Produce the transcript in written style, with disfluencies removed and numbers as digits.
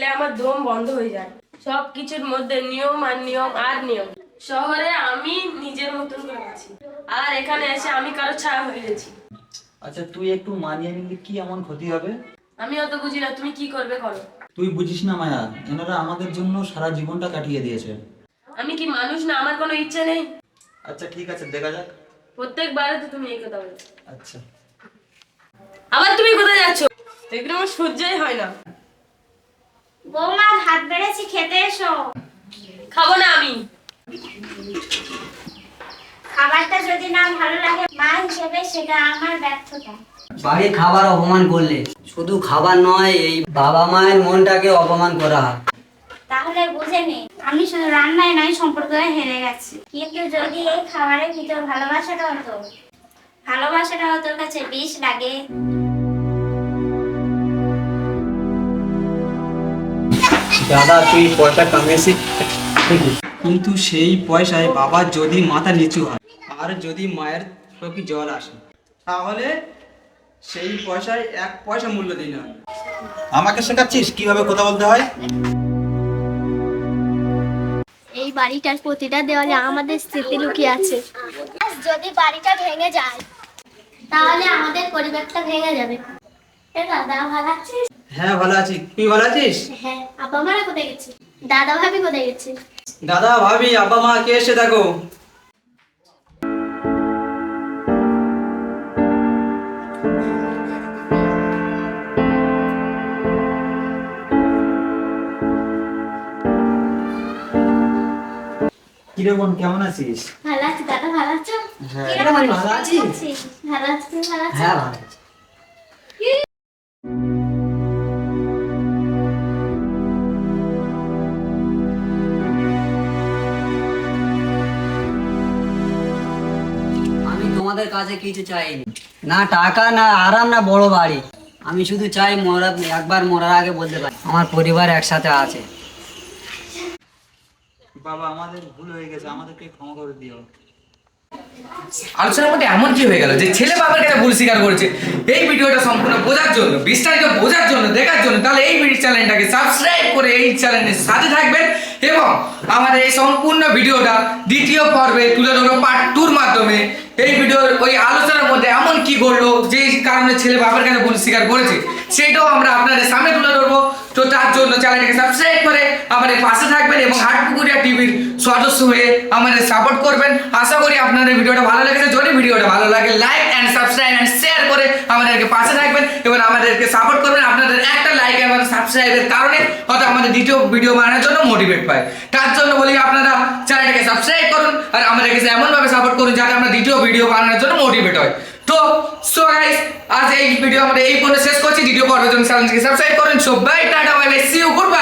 খেলে আমার দম বন্ধ হয়ে যায়। সব কিছুর মধ্যে নিয়ম আর নিয়ম আর নিয়ম। শহরে আমি নিজের মতন করে আছি, আর এখানে এসে আমি কারো ছায়া হয়ে গেছি। আচ্ছা তুই একটু মানিয়ে নিলে কি এমন ক্ষতি হবে? আমি অত বুঝি না, তুমি কি করবে করো। তুই বুঝিস না মায়া, এনারা আমাদের জন্য সারা জীবনটা কাটিয়ে দিয়েছে। আমি কি মানুষ না? আমার কোনো ইচ্ছে নেই? আচ্ছা ঠিক আছে, দেখা যাক। প্রত্যেকবারে তো তুমি এই কথা বলো। আচ্ছা আবার তুমি কোথায় যাচ্ছ? এগুলো আমার সহ্যই হয় না। বৌমা ভাত বেড়েছি, খেতে এসো। খাবো না আমি। খাবারটা যদি না ভালো লাগে মা হিসেবে সেটা আমার ব্যর্থতা। বাড়ির খাবার অপমান করলে শুধু খাবার নয়, এই বাবা মায়ের মনটাকে অপমান করা হয়। তাহলে বুঝে নে, আমি শুধু রান্নায় নয় সম্পর্কে হেরে গেছি। কিন্তু যদি এই খাবারের ভিতর ভালোবাসাটাও তোর কাছে বিষ লাগে। দাদা তুই পয়সা কামিয়েছিস, কিন্তু সেই পয়সায় বাবার যদি মাথা নিচু হয় আর যদি মায়ের চোখে জল আসে, তাহলে সেই পয়সায় 1 পয়সা মূল্য দিই না। আমাকে শেখাচ্ছিস কিভাবে কথা বলতে হয়? এই বাড়িটার প্রতিটা দেওয়ালে আমাদের স্মৃতি লুকিয়ে আছে। যদি বাড়িটা ভেঙে যায় তাহলে আমাদের পরিবারটা ভেঙে যাবে। এ দাদা ভালো আছিস? হ্যাঁ ভালো আছি, তুই ভালো আছিস? হ্যাঁ। আব্বা মারা কোথায় গেছে? দাদা ভাবি কোথায় গেছে? দাদা ভাবি আব্বা মা কে এসে দেখো। কিরে বোন, কেমন আছিস? ভালো আছি। দাদা ভালো আছো? ভালো আছিস? ভালো আছি। তুমি ভালো আছো? হ্যাঁ ভালো আছি। আমি তোমাদের কাছে কিছু চাইনি, না টাকা, না আরাম, না বড় বাড়ি। আমি শুধু চাই একবার মরার আগে বলতে পারি আমার পরিবার একসাথে আছে। বাবা আমাদের ভুল হয়ে গেছে, আমাদেরকে ক্ষমা করে দিও। আলোচনার মধ্যে এমন কি হয়ে গেল যে ছেলে বাবার কাছে ভুল স্বীকার করেছে? এই ভিডিওটা সম্পূর্ণ বোঝার জন্য, বিস্তারিত বোঝার জন্য, দেখার জন্য তাহলে এই চ্যানেলটাকে সাবস্ক্রাইব করে এই চ্যানেলের সাথে থাকবেন এবং আমাদের এই সম্পূর্ণ ভিডিওটা দ্বিতীয় পর্বে তুলে ধরবো পার্ট 2 এর মাধ্যমে। এই ভিডিওর ওই আলোচনার মধ্যে এমন কি ঘটলো যে কারণে ছেলে বাবার কাছে ভুল স্বীকার করেছে সেটাও আমরা আপনাদের সামনে তুলে ধরবো। তো তার জন্য চ্যানেলটাকে সাবস্ক্রাইব করে আমাদের পাশে থাকবেন এবং হাটপুকুরিয়া টিভির সদস্য হয়ে আমাদের সাপোর্ট করবেন। আশা করি আপনাদের ভিডিওটা ভালো লেগেছে। যদি ভিডিওটা ভালো লাগে like and subscribe and share করে আমাদেরকে পাশে থাকবেন এবং আমাদেরকে সাপোর্ট করবেন। আপনাদের একটা লাইক এবং সাবস্ক্রাইবের কারণে হয়তো আমাদের দ্বিতীয় ভিডিও বানানোর জন্য মোটিভেট পায়। তার জন্য বলি আপনারা চ্যানেলটাকে সাবস্ক্রাইব করুন আর আমাদেরকে এমনভাবে সাপোর্ট করুন যাতে আমরা দ্বিতীয় ভিডিও বানানোর জন্য মোটিভেট হয়। তো সো গাইস, আজ এই ভিডিও আমরা এই পর্যন্ত শেষ করছি। দ্বিতীয় পর্বের জন্য চ্যানেলটিকে সাবস্ক্রাইব করুন। So bye, tata, bye bye, see you, good bye.